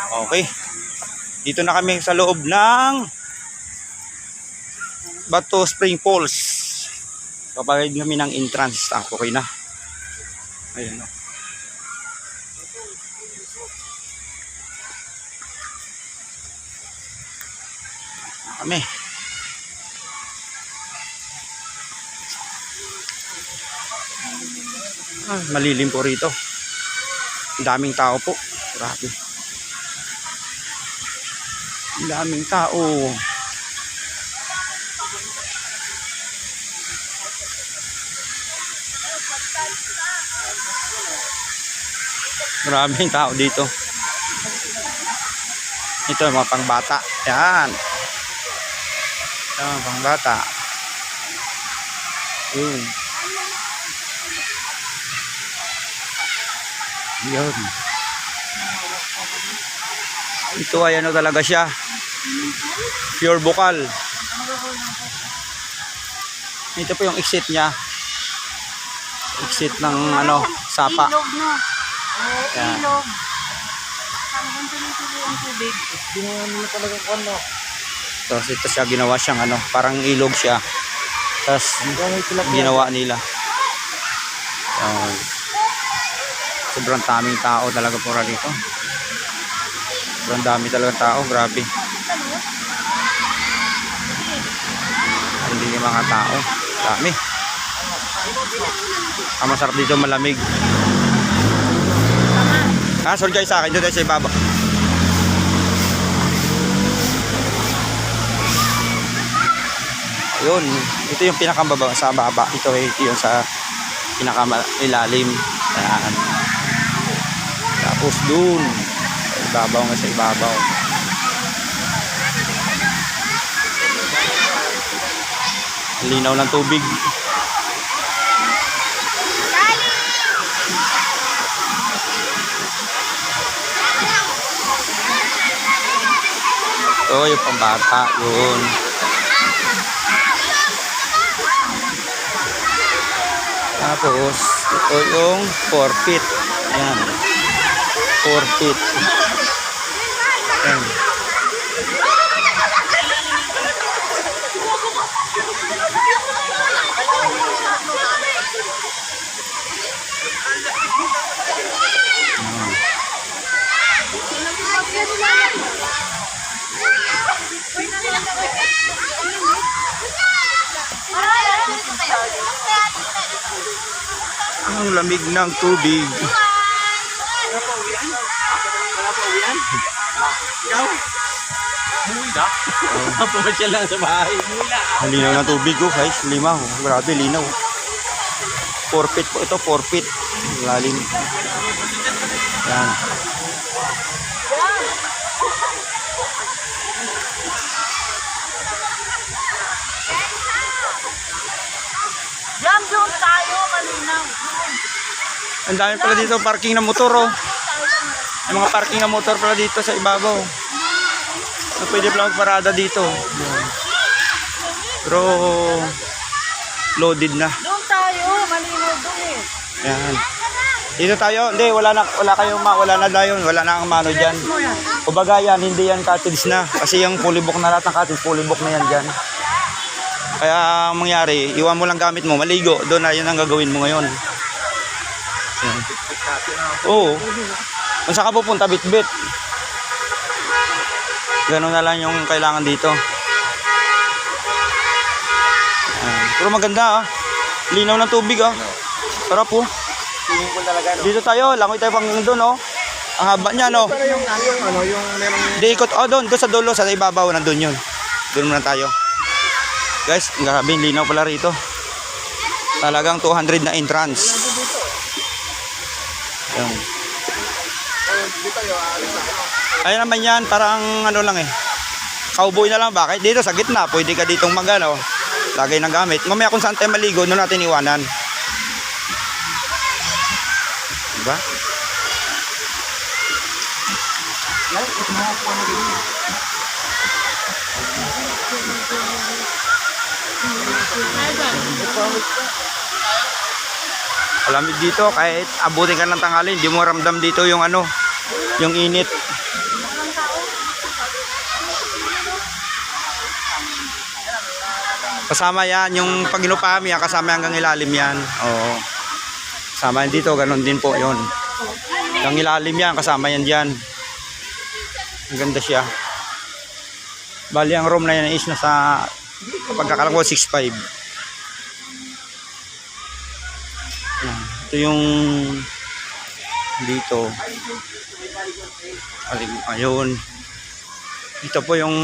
Okay. Dito na kami sa loob ng Bato Spring Falls. Papagay kami ng entrance. Okay na. Ayun o. Kami. Malilim po rito. Ang daming tao po. Grabe. Ang daming tao. Maraming tao dito. Ito mga pangbata. Yan. Ito mga pangbata. Yun. Yun. Ito ay ano talaga siya. Pure bukal. Ito po yung exit niya. Exit ng ano, sapa. Ilog no. Yan. Ilog. Hanggang tuloy-tuloy ang tubig. Ginawa nila talagang ano. Tapos ito siya ginawa siyang ano, parang ilog siya. Tapos ginawa nila. Sobrang daming tao talaga po rito. Sobrang dami talaga tao, grabe. Hindi yung mga tao, dami. Ang masarap dito, malamig. Sorry guys, sa akin doon sa ibaba. Ayun, ito yung pinakababa sa baba. Ito yung sa pinakailalim. Ayan. Tapos dun sa ibabaw nga sa ibabaw. Linaw ng tubig. Ito yung pambata. Yun. Tapos ito yung 4 feet. Ayan. 4 feet. Ayan. Ang lamig ng tubig. Wala pa uwian? Wala pa uwian? Ikaw? Umuwi ka? Pumasyal lang sa bahay. Ang linaw ng tubig ko guys. Limaw. Grabe linaw. 4 feet po ito. 4 feet. Lalim. Yan. Jam doon tayo, malinaw. Ang dami pala dito parking ng motor oh. May mga parking ng motor pala dito sa ibabaw. Pwede pala magparada dito. Pero loaded na. Doon tayo, malinaw doon eh. Yan. Dito tayo. Hindi, wala na dayon. Wala na ang mano diyan. Kumbaga yan, hindi yan cottage na. Kasi yung fully book na lahat ng cottage, fully book na yan diyan. Kaya ang mangyari, iwan mo lang gamit mo, maligo. Doon na yun ang gagawin mo ngayon. Yan. Oo. Kung saan ka pupunta, bit-bit. Ganun na lang yung kailangan dito. Yan. Pero maganda ah. Linaw ng tubig ah. Sarap po. Dito tayo, langoy tayo pang doon oh. Ang haba niya no. Pero yung merong... Di ikot, doon sa dulo, sa ibabaw, nandun yun. Doon muna tayo. Guys, grabe, linaw pala rito. Talagang 200 na entrance. Ayan. Ayan naman yan, parang ano lang eh. Cowboy na lang, bakit? Dito sa gitna, pwede ka ditong magano. Lagay ng gamit. Mamaya kung saan tayo maligo, doon natin iwanan. Diba? Malamig dito kahit abutin ka ng tanghali, hindi mo ramdam dito yung ano, yung init. Kasama yan, yung pag inupahan yan, kasama hanggang ilalim yan. Oo. Kasama yan dito, ganun din po yun. Hanggang ilalim yan, kasama yan dyan. Ang ganda siya. Bali, ang room na yan is nasa, pagkakalang ko, 6'5". Yan. Ito yung dito. Ayun. Ito po yung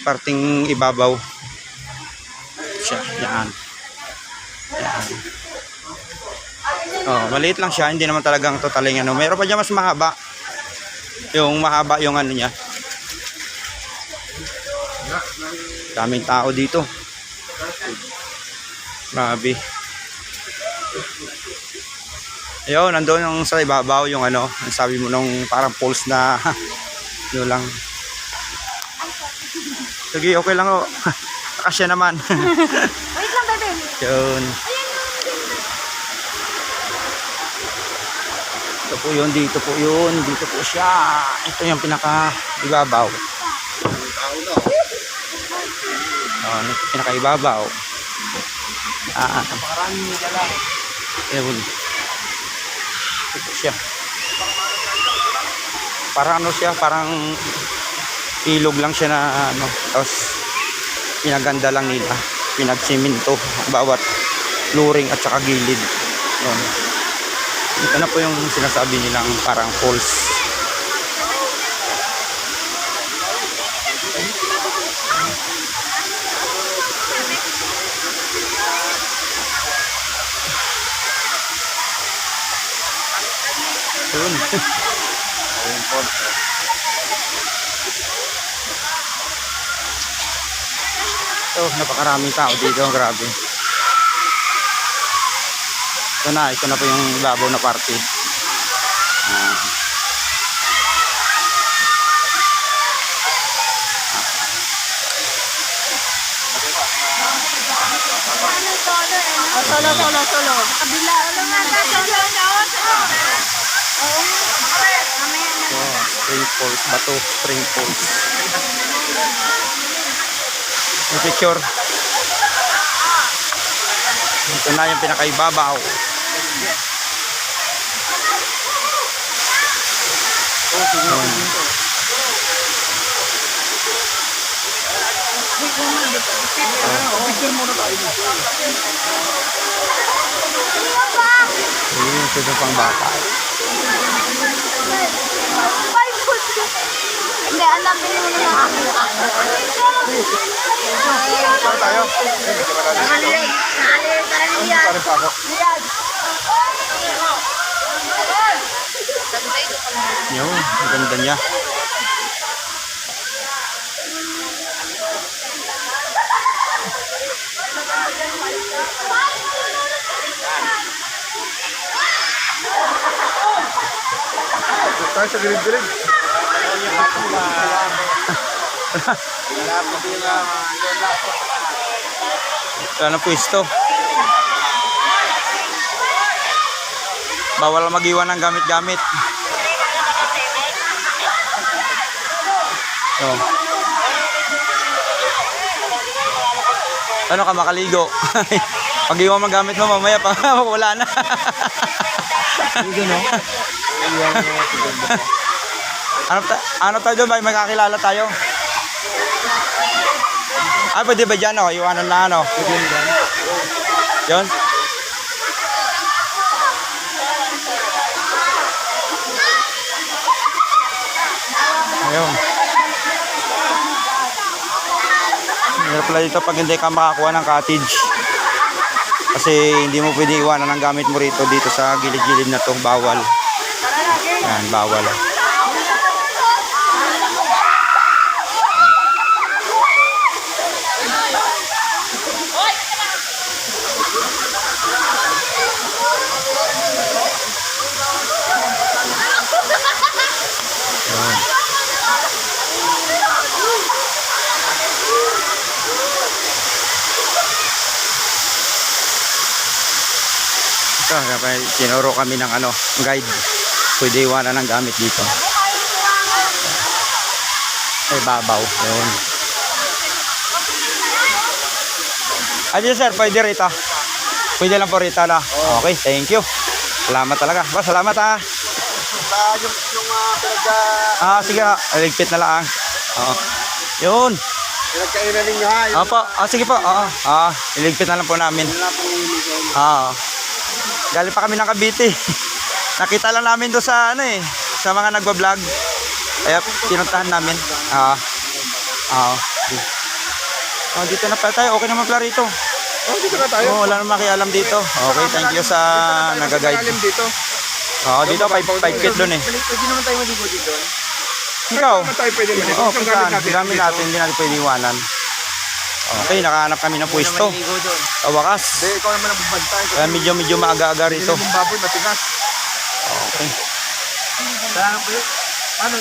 parting ibabaw. Siya, yan. Yan. Oh, maliit lang siya, hindi naman talagang totaling ano. Mayroon pa dyan mas mahaba. Yung mahaba yung ano niya. Daming tao dito. Grabe. Ayun, nandoon yung sa ibabaw yung ano, ang sabi mo nung parang pulse na yun lang. Sige, okay lang o. Kasya naman. Wait lang, bebe. Yun. Ito po yun, dito po yun. Dito po siya. Ito yung pinaka ibabaw. Ito pinaka ibabaw. Yun. Ito po siya. Parang ano siya, parang ilog lang siya na ano. Tapos pinaganda lang nila. Pinagsiminto bawat luring at saka gilid. Yun. Ito na po yung sinasabi nilang parang falls. Yun. Ito, napakaraming tao dito. Grabe. Ito na po yung babaw na party. Solo. Kabila. Spring Falls, Bato Spring Falls. Yung picture. Ito na yung pinakaibabaw. Ito yung pang bata. Hindi, alam mo naman ang akin. Saan tayo? Yun, ang ganda niya. Tayo sa gilid-gilid. Wala na pwesto. Bawal mag-iwan ng gamit-gamit. So. Ano ka makaligo? Pag iwan mo gamit mo mamaya pa wala na. Ano tayo doon? May magkakilala tayo? Pwede ba dyan? Iwanan na ano? Yun? Ayun. Hirap pala dito pag hindi ka makakuha ng cottage. Kasi hindi mo pwede iwanan ang gamit mo rito dito sa gilid-gilid na to. Bawal. Yan, bawal. Ito, sinuro kami ng ano, guide. Pwede iwanan ng gamit dito. Ay, babaw. Yun. Ayun sir, pwede rito. Pwede lang po rito na. Okay, thank you. Salamat talaga. Ba, salamat ha. Yung pinagka... Sige, ligpit na lang. Oo. Yun. Pinagkainan ninyo ha. Yung Opo, sige po. Oo. Iligpit na lang po namin. na pong iligon. Oo. Galing pa kami ng Cavite. Nakita lang namin doon sa sa mga nagba-vlog. Kaya pinuntahan namin. Dito na pala tayo. Okay naman pala rito. Dito na tayo. Wala namang makialam dito. Okay, thank you sa nag-guide. dito. Dito 5 feet doon eh. Pwede naman tayo maligo dito. Ikaw? tayo pwede maligo. Oo, gamit natin. Hindi natin pwede iwanan. Okay, nakahanap kami ng pwesto. Sa wakas. Hindi, ikaw naman ang bubantay. Kaya medyo maaga-aga rito. Yung baboy matigas. Okay. Paano, pero, paano,